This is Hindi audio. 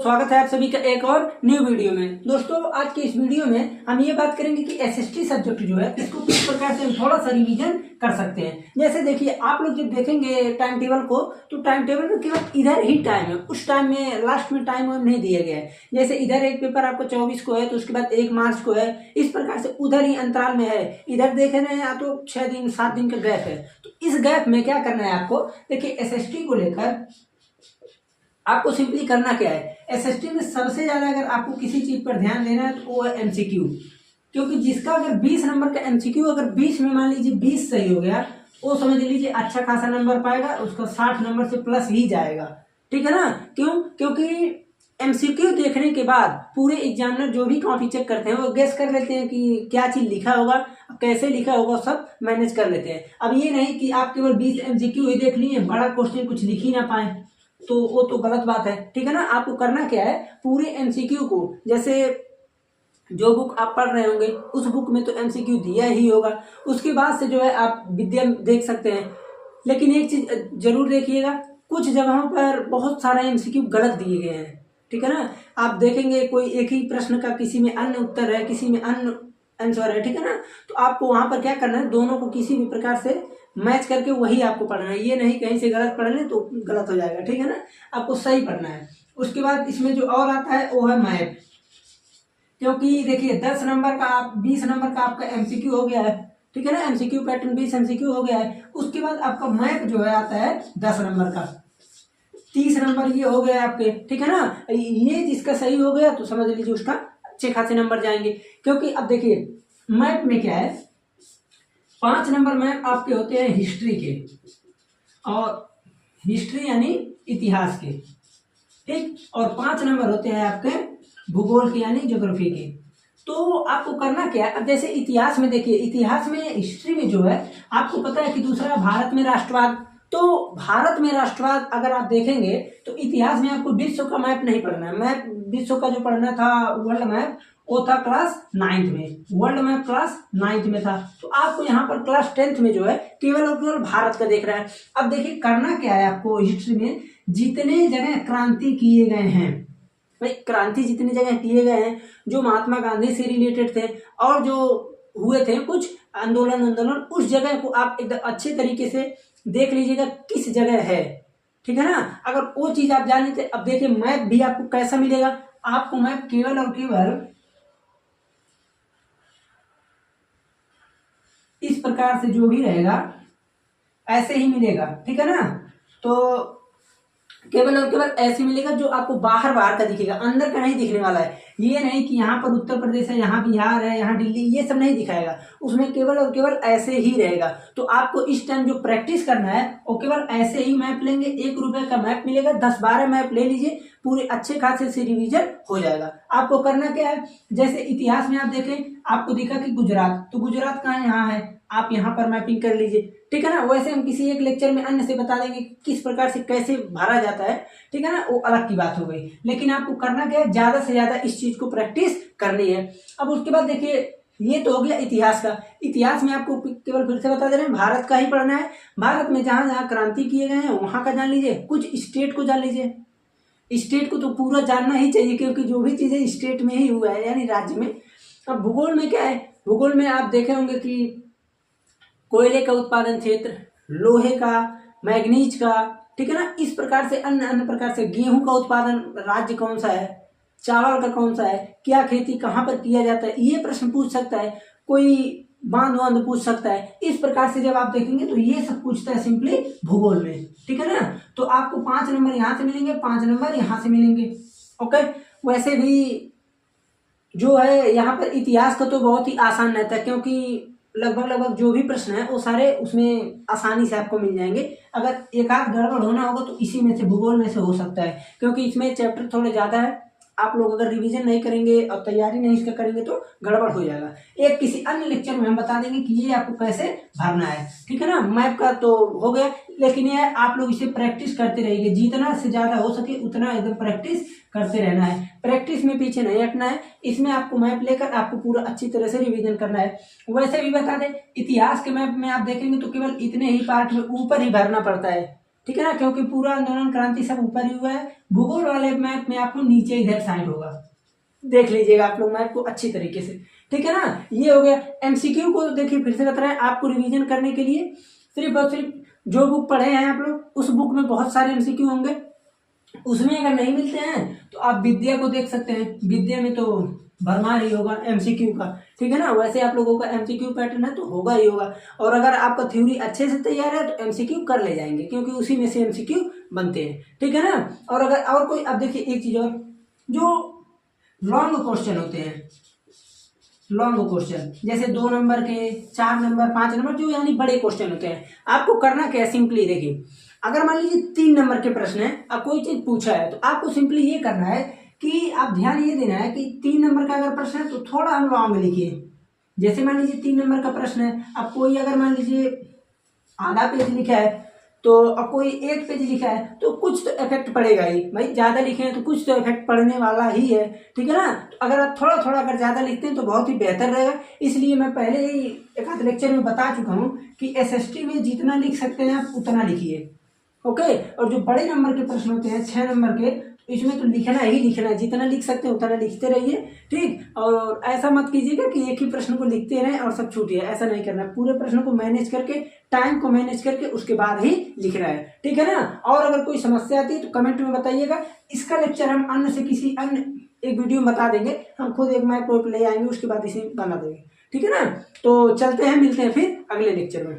स्वागत है आप सभी का एक और न्यू वीडियो में। दोस्तों आज की इस वीडियो में हम ये बात करेंगे कि एसएसटी सब्जेक्ट जो है इसको किस प्रकार से हम थोड़ा सा रिवीजन कर सकते हैं। जैसे देखिए, आप लोग जब देखेंगे टाइम टेबल को तो टाइम टेबल में केवल इधर ही टाइम है, उस टाइम में लास्ट में टाइम नहीं दिया गया है। जैसे इधर एक पेपर आपको 24 को है तो उसके बाद 1 मार्च को है, इस प्रकार से उधर ही अंतराल में है। इधर देख रहे हैं या तो 6 दिन 7 दिन का गैप है, तो इस गैप में क्या करना है आपको। देखिए एसएसटी को लेकर आपको सिंपली करना क्या है, एसएसटी में सबसे ज्यादा अगर आपको किसी चीज पर ध्यान देना है तो वो है एमसीक्यू। क्योंकि जिसका अगर 20 नंबर का एमसीक्यू अगर 20 में मान लीजिए 20 सही हो गया, वो समझ लीजिए अच्छा खासा नंबर पाएगा, उसका 60 नंबर से प्लस ही जाएगा। ठीक है ना। क्यों? क्योंकि एमसीक्यू देखने के बाद पूरे एग्जामिनर जो भी कॉपी चेक करते हैं वो गेस कर लेते हैं कि क्या चीज लिखा होगा, कैसे लिखा होगा, सब मैनेज कर लेते हैं। अब ये नहीं कि आप केवल 20 एमसीक्यू ही देख लिए, बड़ा क्वेश्चन कुछ लिख ही ना पाए, तो वो तो गलत बात है। ठीक है ना। आपको करना क्या है, पूरे एमसीक्यू को, जैसे जो बुक आप पढ़ रहे होंगे उस बुक में तो एमसीक्यू दिया ही होगा, उसके बाद से जो है आप विद्या देख सकते हैं। लेकिन एक चीज जरूर देखिएगा, कुछ जगहों पर बहुत सारे एमसीक्यू गलत दिए गए हैं। ठीक है ना। आप देखेंगे कोई एक ही प्रश्न का किसी में अन्य उत्तर है, किसी में अन्य आंसर है। ठीक है ना। तो आपको वहां पर क्या करना है, दोनों को किसी भी प्रकार से मैच करके वही आपको पढ़ना है। ये नहीं कहीं से गलत पढ़ लें तो गलत हो जाएगा। ठीक है ना। आपको सही पढ़ना है। उसके बाद इसमें जो और आता है वो है मैप। क्योंकि देखिए 10 नंबर का 20 नंबर का आपका एमसीक्यू हो गया है। ठीक है ना। एमसीक्यू पैटर्न 20 एमसीक्यू हो गया है। उसके बाद आपका मैप जो है आता है 10 नंबर का, 30 नंबर ये हो गया आपके। ठीक है ना। ये जिसका सही हो गया तो समझ लीजिए उसका अच्छे खासे नंबर जाएंगे। क्योंकि अब देखिए मैप में क्या है, 5 नंबर मैप आपके होते हैं हिस्ट्री के, और हिस्ट्री यानी इतिहास के। ठीक। और 5 नंबर होते हैं आपके भूगोल के यानी ज्योग्राफी के। तो आपको करना क्या है, अब जैसे इतिहास में देखिए, इतिहास में हिस्ट्री में जो है आपको पता है कि दूसरा भारत में राष्ट्रवाद, तो भारत में राष्ट्रवाद अगर आप देखेंगे तो इतिहास में आपको विश्व का मैप नहीं पढ़ना है। मैप विश्व का जो पढ़ना था वर्ल्ड मैप वो था क्लास 9th में, वर्ल्ड मैप क्लास 9th में था। तो आपको यहाँ पर क्लास 10th में जो है केवल और केवल भारत का देख रहा है। अब देखिए करना क्या है आपको, हिस्ट्री में जितने जगह क्रांति किए गए हैं, भाई क्रांति जितनी जगह किए गए हैं जो महात्मा गांधी से रिलेटेड थे और जो हुए थे कुछ आंदोलन, उस जगह को आप एकदम अच्छे तरीके से देख लीजिएगा किस जगह है। ठीक है ना। अगर वो चीज आप जान लेते, अब देखिए मैप भी आपको कैसा मिलेगा, आपको मैप केवल और केवल इस प्रकार से जो भी रहेगा ऐसे ही मिलेगा। ठीक है ना। तो केवल और केवल ऐसे मिलेगा जो आपको बाहर बाहर का दिखेगा, अंदर का नहीं दिखने वाला है। ये नहीं कि यहाँ पर उत्तर प्रदेश है, यहाँ बिहार है, यहाँ दिल्ली, ये सब नहीं दिखाएगा। उसमें केवल और केवल ऐसे ही रहेगा। तो आपको इस टाइम जो प्रैक्टिस करना है वो केवल ऐसे ही मैप लेंगे। 1 रुपए का मैप मिलेगा, 10-12 मैप ले लीजिए, पूरे अच्छे खासे से रिवीजन हो जाएगा। आपको करना क्या है, जैसे इतिहास में आप देखें आपको दिखा कि गुजरात, तो गुजरात कहाँ यहाँ है, आप यहाँ पर मैपिंग कर लीजिए। ठीक है ना। वैसे हम किसी एक लेक्चर में अन्य से बता देंगे किस प्रकार से कैसे भरा जाता है। ठीक है ना। वो अलग की बात हो गई, लेकिन आपको करना क्या है, ज्यादा से ज्यादा इस चीज को प्रैक्टिस करनी है। अब उसके बाद देखिए ये तो हो गया इतिहास का। इतिहास में आपको केवल फिर से बता दे रहे हैं भारत का ही पढ़ना है। भारत में जहां जहां क्रांति किए गए हैं वहां का जान लीजिए, कुछ स्टेट को जान लीजिए। स्टेट को तो पूरा जानना ही चाहिए क्योंकि जो भी चीजें स्टेट में ही हुआ है यानी राज्य में। अब भूगोल में क्या है, भूगोल में आप देखे होंगे कि कोयले का उत्पादन क्षेत्र, लोहे का, मैग्नीज का, ठीक है ना, इस प्रकार से अन्य अन्य प्रकार से गेहूं का उत्पादन राज्य कौन सा है, चावल का कौन सा है, क्या खेती कहाँ पर किया जाता है, ये प्रश्न पूछ सकता है। कोई बांध वांध पूछ सकता है। इस प्रकार से जब आप देखेंगे तो ये सब पूछता है सिंपली भूगोल में। ठीक है ना। तो आपको 5 नंबर यहाँ से मिलेंगे, 5 नंबर यहाँ से मिलेंगे। ओके। वैसे भी जो है यहाँ पर इतिहास का तो बहुत ही आसान रहता है क्योंकि लगभग जो भी प्रश्न है वो सारे उसमें आसानी से आपको मिल जाएंगे। अगर एक आध गड़बड़ होना होगा तो इसी में से, भूगोल में से हो सकता है, क्योंकि इसमें चैप्टर थोड़े ज्यादा है। आप लोग अगर रिवीजन नहीं करेंगे और तैयारी नहीं इसका करेंगे तो गड़बड़ हो जाएगा। एक किसी अन्य लेक्चर में हम बता देंगे कि ये आपको कैसे भरना है। ठीक है ना। मैप का तो हो गया, लेकिन ये आप लोग इसे प्रैक्टिस करते रहिए, जितना से ज्यादा हो सके उतना एकदम प्रैक्टिस करते रहना है। प्रैक्टिस में पीछे नहीं हटना है। इसमें आपको मैप लेकर आपको पूरा अच्छी तरह से रिवीजन करना है। वैसे भी बता दें, इतिहास के मैप में आप देखेंगे तो केवल इतने ही पार्ट में ऊपर ही भरना पड़ता है। ठीक है ना, क्योंकि पूरा आंदोलन क्रांति सब ऊपर ही हुआ है। भूगोल वाले मैप में आपको नीचे इधर साइड होगा, देख लीजिएगा आप लोग मैप को अच्छी तरीके से, ठीक है ना। ये हो गया। एमसीक्यू को देखिए फिर से बता रहे हैं आपको रिवीजन करने के लिए, सिर्फ और सिर्फ जो बुक पढ़े हैं आप लोग उस बुक में बहुत सारे एमसीक्यू होंगे, उसमें अगर नहीं मिलते हैं तो आप विद्या को देख सकते हैं, विद्या में तो भरमार ही होगा एमसीक्यू का, ठीक है ना। वैसे आप लोगों का एमसीक्यू पैटर्न है तो होगा ही होगा, और अगर आपका थ्योरी अच्छे से तैयार है तो एमसीक्यू कर ले जाएंगे, क्योंकि उसी में से एमसीक्यू बनते हैं, ठीक है ना। और अगर और कोई, अब देखिए एक चीज और, जो लॉन्ग क्वेश्चन होते हैं, लॉन्ग क्वेश्चन जैसे 2 नंबर के, 4 नंबर, 5 नंबर, जो यानी बड़े क्वेश्चन होते हैं, आपको करना क्या है, सिंपली देखिए, अगर मान लीजिए 3 नंबर के प्रश्न है, अब कोई चीज पूछा है, तो आपको सिंपली ये करना है कि आप ध्यान ये देना है कि 3 नंबर का अगर प्रश्न है तो थोड़ा हम लॉन्ग लिखिए। जैसे मान लीजिए 3 नंबर का प्रश्न है, अब कोई अगर मान लीजिए आधा पेज लिखा है, तो अब कोई 1 पेज लिखा है, तो कुछ तो इफेक्ट पड़ेगा ही भाई, ज्यादा लिखे हैं तो कुछ तो इफेक्ट पड़ने वाला ही है, ठीक है ना। तो अगर आप थोड़ा थोड़ा अगर ज्यादा लिखते हैं तो बहुत ही बेहतर रहेगा। इसलिए मैं पहले ही एक आध लेक्चर में बता चुका हूँ कि एसएसटी में जितना लिख सकते हैं आप उतना लिखिए, ओके। और जो बड़े नंबर के प्रश्न होते हैं 6 नंबर के, तो इसमें तो लिखना ही लिखना है, जितना लिख सकते हैं उतना लिखते रहिए, ठीक। और ऐसा मत कीजिएगा कि एक ही प्रश्न को लिखते रहें और सब छूटिए, ऐसा नहीं करना, पूरे प्रश्न को मैनेज करके, टाइम को मैनेज करके उसके बाद ही लिखना है, ठीक है ना। और अगर कोई समस्या आती है तो कमेंट में बताइएगा, इसका लेक्चर हम अन्य से किसी अन्य एक वीडियो में बता देंगे, हम खुद एक मैप ले आएंगे, उसके बाद इसे बना देंगे, ठीक है ना। तो चलते हैं, मिलते हैं फिर अगले लेक्चर में।